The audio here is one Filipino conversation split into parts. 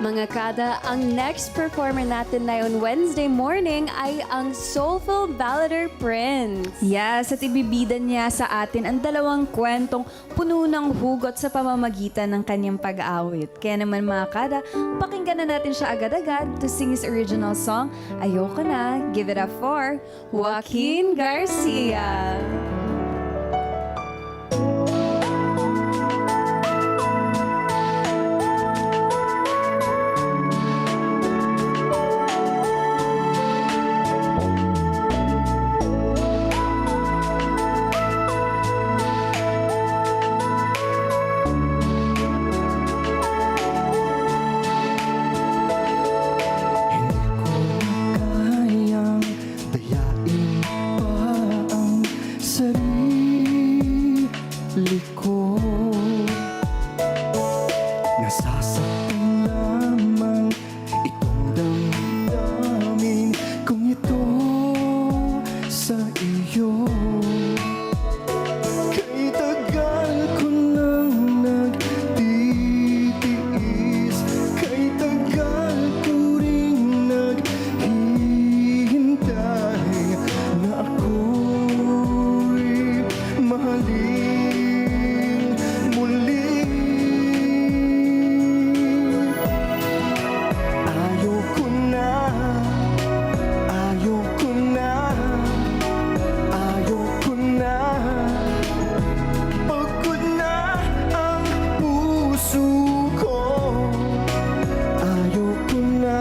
Mga kada, ang next performer natin ngayon Wednesday morning ay ang soulful ballader Prince. Yes, at ibibida niya sa atin ang dalawang kwentong puno ng hugot sa pamamagitan ng kanyang pag-aawit. Kaya naman mga kada, pakinggan na natin siya agad-agad to sing his original song, Ayoko Na. Give it up for Joaquin Garcia. Kayang dayain pa ang sarili ko. Nasasaktan lamang itong damdamin kung ito sa iyo. Kay tagal ko nang nagtitiis, kay tagal ko ring naghihintay na ako'y mahalin muli. Ayoko na, ayoko na, ayoko na. Pagod na ang puso ko. Ayoko na,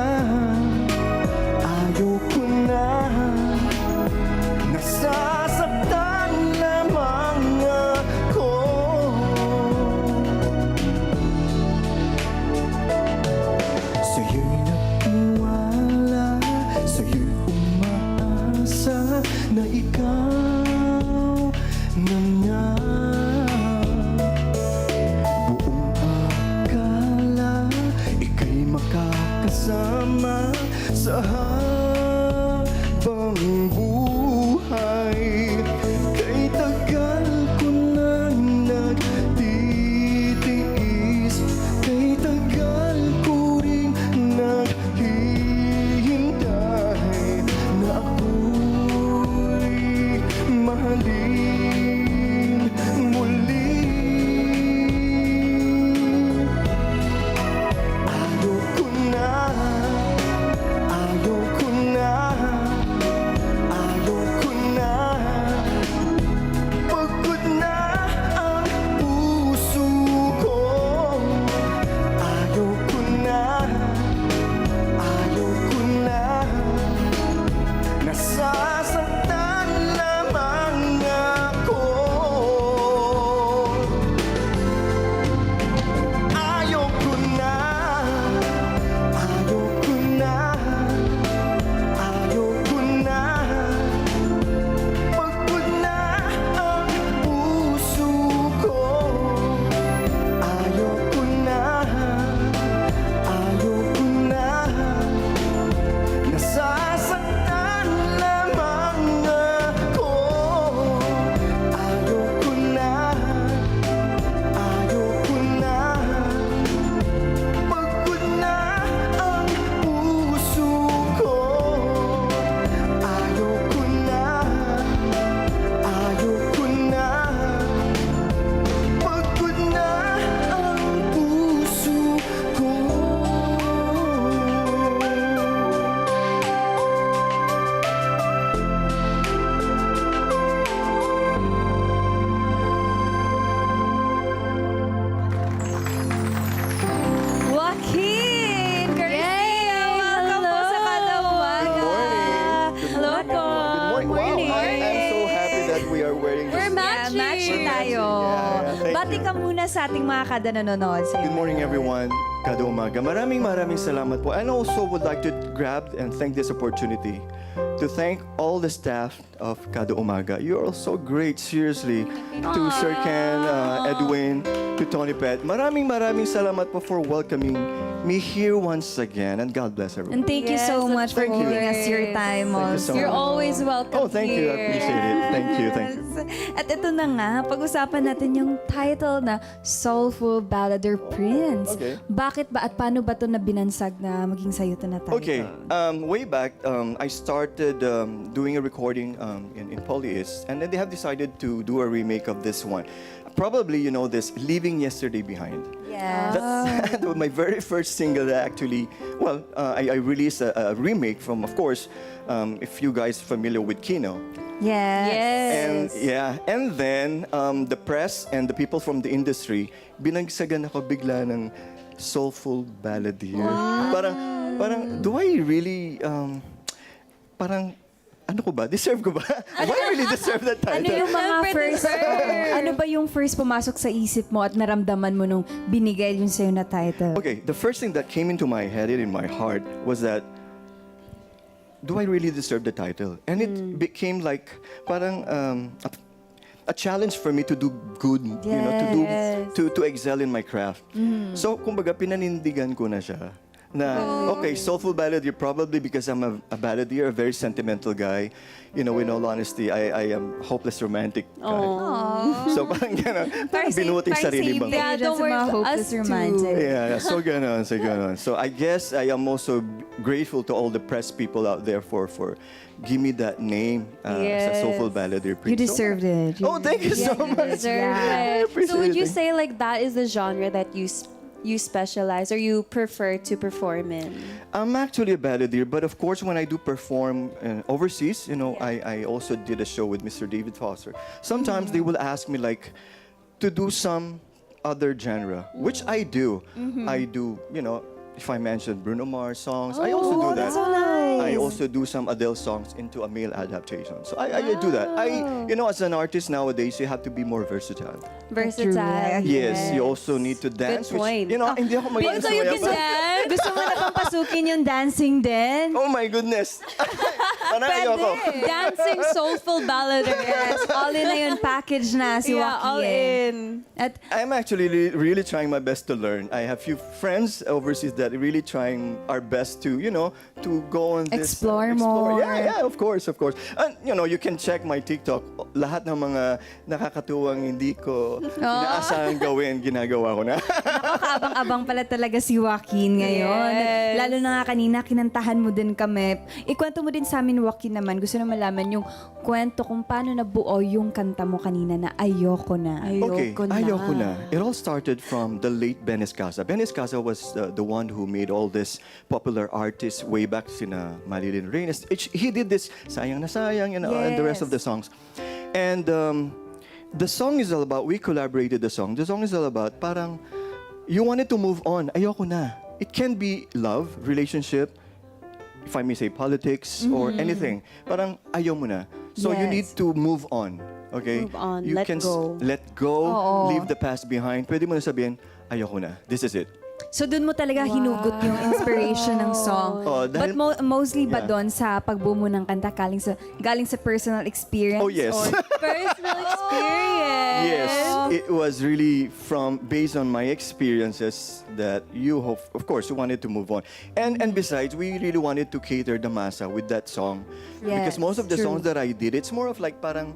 ayoko na. Nasasaktan lamang ako. Sa'yo'y nagtiwala, sa'yo'y umaasa na ikaw na nga. Buong akala ika'y makakasama sa habang buhay. Kay tagal ko nang nagtitiis, kay tagal ko ring naghihintay na ako'y mahalin muli. Ayoko na, ayoko na, ayoko na. Pagod na ang puso ko. Ayoko na, ayoko na. Nasasaktan lamang ako. Ayoko na, ayoko na, ayoko na. Pagod na ang puso ko. Ayoko na, ayoko na. Nasasaktan lamang ako. Ayoko na, ayoko na. Pagod na ang puso ko. Ayoko na, ayoko na. Pagod na ang puso ko. Joaquin Garcia! Welcome po sa Kada Umaga. Hello po. Good morning. Wow, I'm so happy that we are wearing this. We're matching. Match tayo. Yeah, thank Bati ka muna sa ating mga kada nanonood sa Good morning, everyone. Kada umaga. Maraming salamat po. And also would like to grab and thank this opportunity to thank all the staff of Kada Umaga. You are all so great, seriously. To Sir Ken, Edwin, to Tony Pet. Maraming salamat po for welcoming me here once again. And God bless everyone. And thank you Yes, so of much for giving us your course. time, Thank you Mons. so You're much. always welcome Oh, thank you. I here. appreciate it. Thank you. Thank you. At ito na nga, pag-usapan natin yung title na Soulful Ballader Prince. Okay. Bakit ba at paano ba ito na binansag na maging sa'yo ito na title? Okay, way back, I started doing a recording in Polyist, and then they have decided to do a remake of this one. Probably you know this, Leaving Yesterday Behind. Yes. That's my very first single that actually, well, I released a remake from, of course, if you guys familiar with Kino. Yes. And yeah, and then the press and the people from the industry, binagsagan ako bigla ng soulful balladeer. Parang, do I really, parang, ano ko ba? Deserve ko ba? Do I really deserve that title? Ano yung mga first, ano ba yung first pumasok sa isip mo at naramdaman mo nung binigay yung sa'yo na title? Okay, the first thing that came into my head and in my heart was that, do I really deserve the title? And it became like parang a challenge for me to do good, you know, to excel in my craft. So, kumbaga, pinanindigan ko na siya. Na, okay, soulful balladeer, probably because I'm a balladeer, a very sentimental guy. You know, in all honesty, I am hopeless romantic guy. So, parang gano'n, parang binuting sarili bang. Yeah, don't worry, hopeless us too. romantic. Yeah, so ganon, so ganon. So I guess I am also grateful to all the press people out there for give me that name as a soulful balladeer. You deserved it. Oh, thank you so much. Deserve I it. appreciate So would you it. say like that is the genre that you specialize or you prefer to perform in? I'm actually a balladeer, but of course, when I do perform overseas, you know, I also did a show with Mr. David Foster. Sometimes they will ask me like to do some other genre, which I do. I do, you know, if I mention Bruno Mars songs, I also do that. I also do some Adele songs into a male adaptation. So I do that. You know, as an artist nowadays, you have to be more versatile. Versatile. Yes, you also need to dance. Good point. Which, you know, hindi ako maging So you sumayaw can pa. dance? Gusto mo na bang pasukin yung dancing din? Oh my goodness. Parang ayoko. Dancing soulful ballader. Yes, all in na yun, package na si Yeah, Joaquin. all in. At I'm actually really trying my best to learn. I have few friends overseas that are really trying our best to, you know, to go on this. Explore more. Yeah, of course. And, you know, you can check my TikTok. Lahat ng mga nakakatuwang hindi ko inaasahan gawin, ginagawa ko na. Nakakaabang-abang pala talaga si Joaquin ngayon. Yes. Lalo na nga kanina, kinantahan mo din kami. Ikwento mo din sa amin, Joaquin naman. Gusto na malaman yung kwento kung paano nabuo yung kanta mo kanina na Ayoko Na. Okay, ayoko na. It all started from the late Ben Escasa. Ben Escasa was the one who made all this popular artists way back sina Marilyn Reyes. He did this Sayang na Sayang, you know, and the rest of the songs. And the song is all about, we collaborated the song. The song is all about parang you wanted to move on. Ayoko na. It can be love, relationship, if I may say politics or anything. Parang ayaw mo na. So you Yes. need to move on. Okay? Move on, You let can go. let go, Oo. leave the past behind. Pwede mo na sabihin, ayoko na. This is it. So doon mo talaga hinugot yung inspiration ng song. Oh, But dahil- mostly ba Yeah. doon sa pagbuo mo ng kanta galing sa personal experience? Oh, yes. Or Personal experience. Yes, it was really based on my experiences that you hope, of course, you wanted to move on. And besides, we really wanted to cater the masa with that song. Because Yes, most of the true. songs that I did, it's more of like parang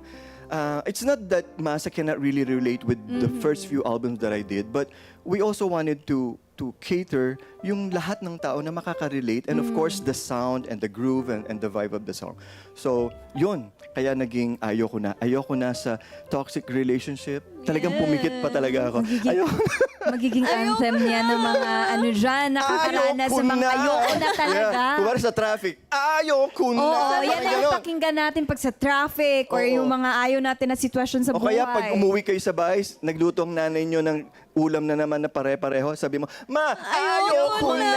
it's not that masa cannot really relate with the first few albums that I did, but we also wanted to cater yung lahat ng tao na makaka-relate, and of course the sound and the groove and the vibe of the song. So yun, kaya naging ayoko na sa toxic relationship. Talagang pumikit pa talaga ako. Ayoko na. magiging anthem niya ng mga ano dyan, nakakaranas sa mga ayoko na talaga. Yeah. Kumari sa traffic, ayoko na. Oo, yan Parang ang ganon. pakinggan natin pag sa traffic or Oo. yung mga ayaw natin na sitwasyon sa O buhay. kaya pag umuwi kayo sa bahay, nagluto ang nanay nyo ng ulam na naman na pare-pareho, sabi mo, Ma, ayoko na!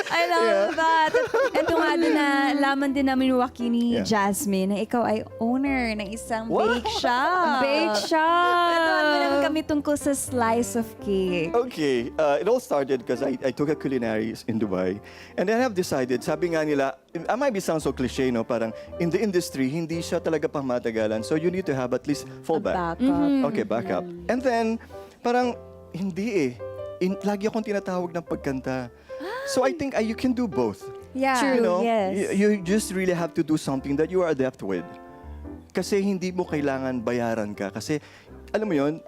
I love that. Ito nga din na laman din namin Joaquin ni Yeah. Jasmine na ikaw ay owner ng isang What? bake shop. Bake shop. Patuhan mo naman kami tungkol sa slice of cake. Okay, it all started because I took a culinary in Dubai. And then I've decided, sabi nga nila, I might be sound so cliche, no? Parang in the industry, hindi siya talaga pangmatagalan. So you need to have at least fallback. Backup. Okay, backup. And then, parang, hindi eh. lagi akong tinatawag ng pagkanta. So I think you can do both. Yeah. True. You know, yes. you just really have to do something that you are adept with. Kasi hindi mo kailangan bayaran ka. Kasi, alam mo yun,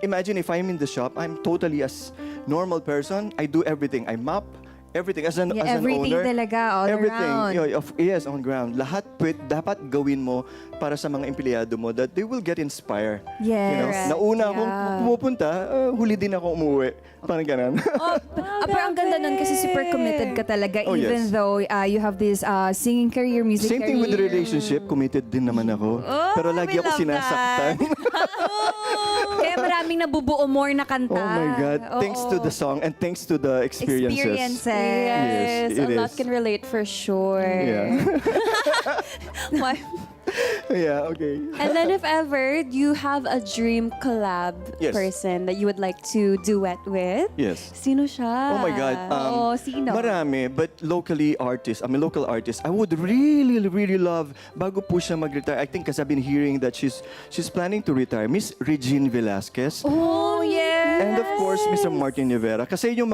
imagine if I'm in the shop, I'm totally as normal person. I do everything. I mop, everything. As an Everything owner, talaga, all everything. around. Yes, on ground. Lahat dapat gawin mo para sa mga empleyado mo that they will get inspired. Yes. You know, Correct. nauna akong Yeah. pumupunta, huli din ako umuwi. Parang ganun. Pero ang ganda nun kasi super committed ka talaga Oh, even yes. though you have this singing career, music Same career. thing with the relationship, committed din naman ako. Pero lagi we ako love sinasaktan. Kaya maraming nabubuo more na kanta. Oh my God. Thanks to Oo. the song and thanks to the experiences. Yes, Yes, a it lot is. can relate for sure. Yeah. Why- Yeah, okay. And then if ever you have a dream collab Yes. person that you would like to duet with, Yes. sino siya? Oh my God. Oo, sino? Marami, but local artists, I would really, really love, bago po siya mag-retire, I think kasi I've been hearing that she's planning to retire, Miss Regine Velasquez. Oh, yes. And of course, Mr. Martin Rivera. Kasi yung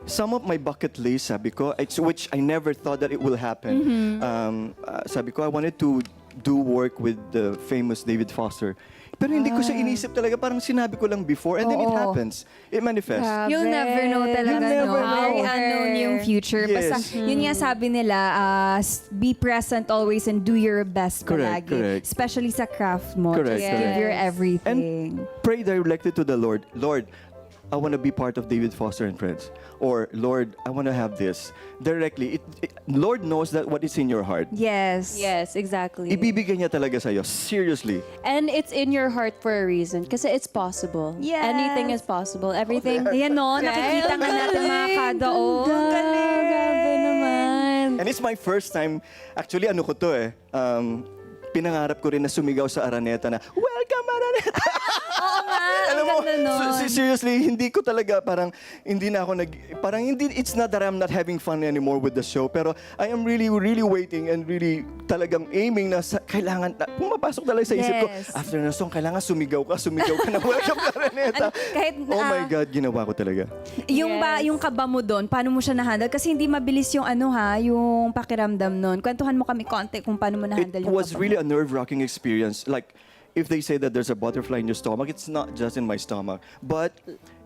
some of my bucket list, sabi ko, which I never thought that it will happen. Sabi ko, I wanted to do work with the famous David Foster. Pero hindi ko siya inisip talaga. Parang sinabi ko lang before and then it Oo. happens. It manifests. You'll never know talaga, You'll never no? know. Very unknown yung future. Yes. Basta, yun nga sabi nila, be present always and do your best Correct, palagi. correct. Especially sa craft mo. Correct, Just correct. give your everything. And pray directly to the Lord. Lord, I want to be part of David Foster and Friends. Or, Lord, I want to have this. Directly. Lord knows that what is in your heart. Yes. Yes, exactly. Ibibigay niya talaga sa'yo. Seriously. And it's in your heart for a reason. Kasi it's possible. Yes. Anything is possible. Everything. Ayan no, nakikita nga natin mga kada. Oh, ang galing. Grabe naman. And it's my first time, actually ano ko to pinangarap ko rin na sumigaw sa Araneta na, "Welcome Araneta!" Oo nga, ang Alam mo, ganda nun. seriously, hindi ko talaga hindi na ako it's not that I'm not having fun anymore with the show, pero I am really, really waiting and really talagang aiming na kailangan, pumapasok talaga sa isip ko, Yes. after na song, kailangan sumigaw ka na Welcome Araneta. Kahit, Oh my God, ginawa ko talaga. Yung kaba mo doon, paano mo siya na-handle? Kasi hindi mabilis yung yung pakiramdam nun. Kwentuhan mo kami konti kung paano mo na-handle It yung was kaba really mo. a nerve-wracking experience. Like, if they say that there's a butterfly in your stomach, it's not just in my stomach. But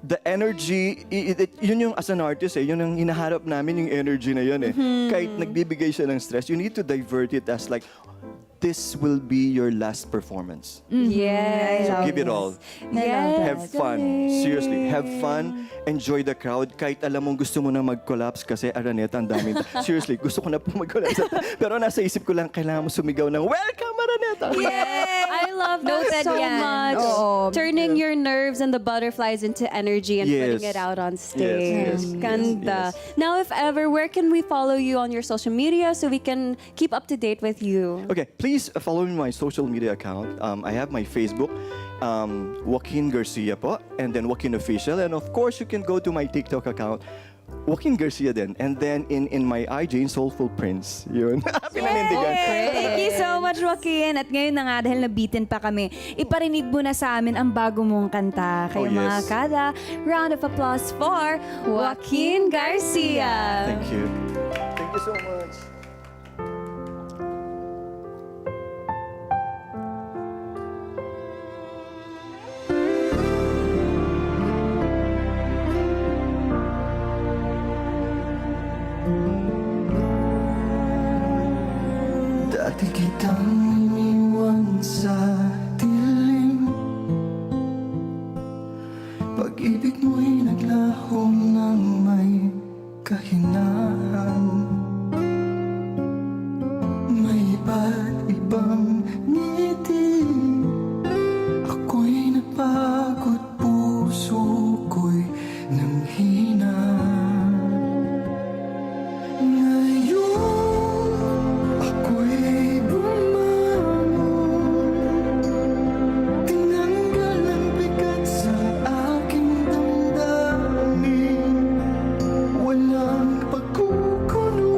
the energy, yun yung as an artist yun ang hinaharap namin, yung energy na yun Kahit nagbibigay siya ng stress, you need to divert it as like, this will be your last performance. Yes. So give it all. Yes. Have fun. Seriously, have fun. Enjoy the crowd. Kahit alam mong gusto mo na mag-collapse kasi Araneta, ang dami. Seriously, gusto ko na po mag-collapse. Pero nasa isip ko lang, kailangan mo sumigaw ng, "Welcome, Araneta!" I love that Noted so yan. much. Oo. Turning your nerves and the butterflies into energy and Yes. putting it out on stage. Yes, yes, Ganda. yes. Now, if ever, where can we follow you on your social media so we can keep up to date with you? Okay, please follow me on my social media account. I have my Facebook, Joaquin Garcia po, and then Joaquin Official. And of course, you can go to my TikTok account, Joaquin Garcia din. And then in my IG, in Soulful Prince. Yun. Pinanindigan. Thank you so much, Joaquin. At ngayon na nga, dahil nabitin pa kami, iparinig mo na sa amin ang bago mong kanta. Kayo Oh, yes. mga kada, round of applause for Joaquin Garcia. Thank you. Thank you so much. Dati kitang iniwan sa dilim, pag-ibig mo'y naglaho ng may kahinaan. May iba't ibang ngiti, ako'y napagod, puso ko'y nanghina. Ngayon ako'y bumangon, tinanggal ang bigat sa aking damdamin. Walang pagkukuno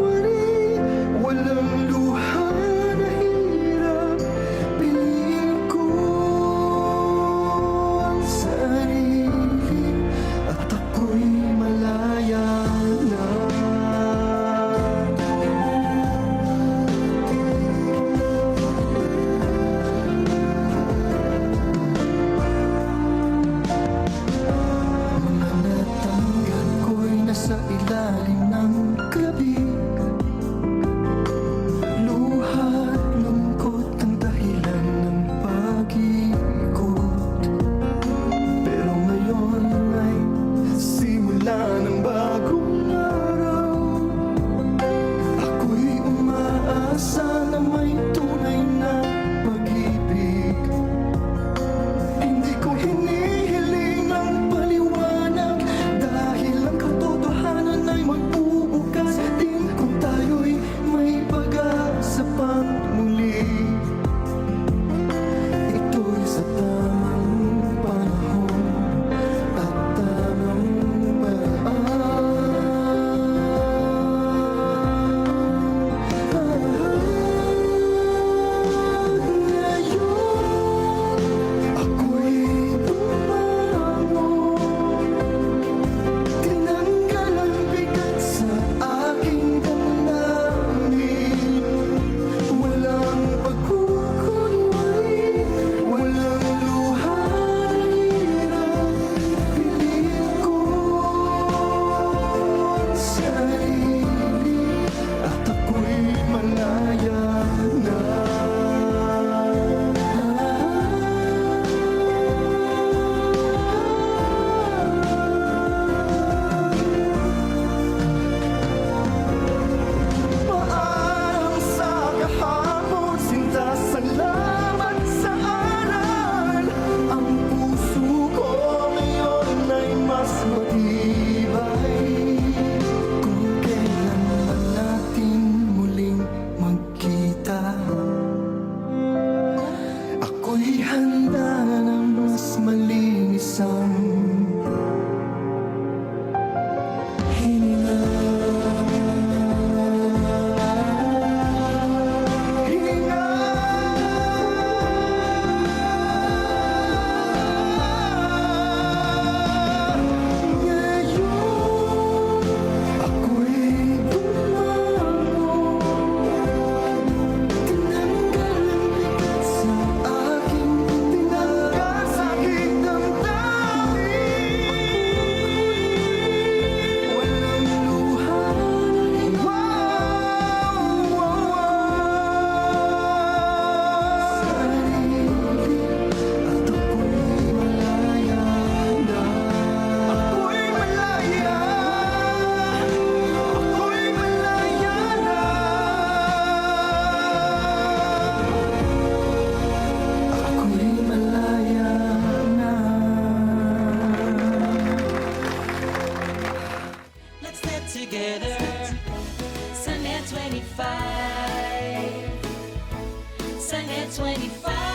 together. Sunday 25. Sunday 25.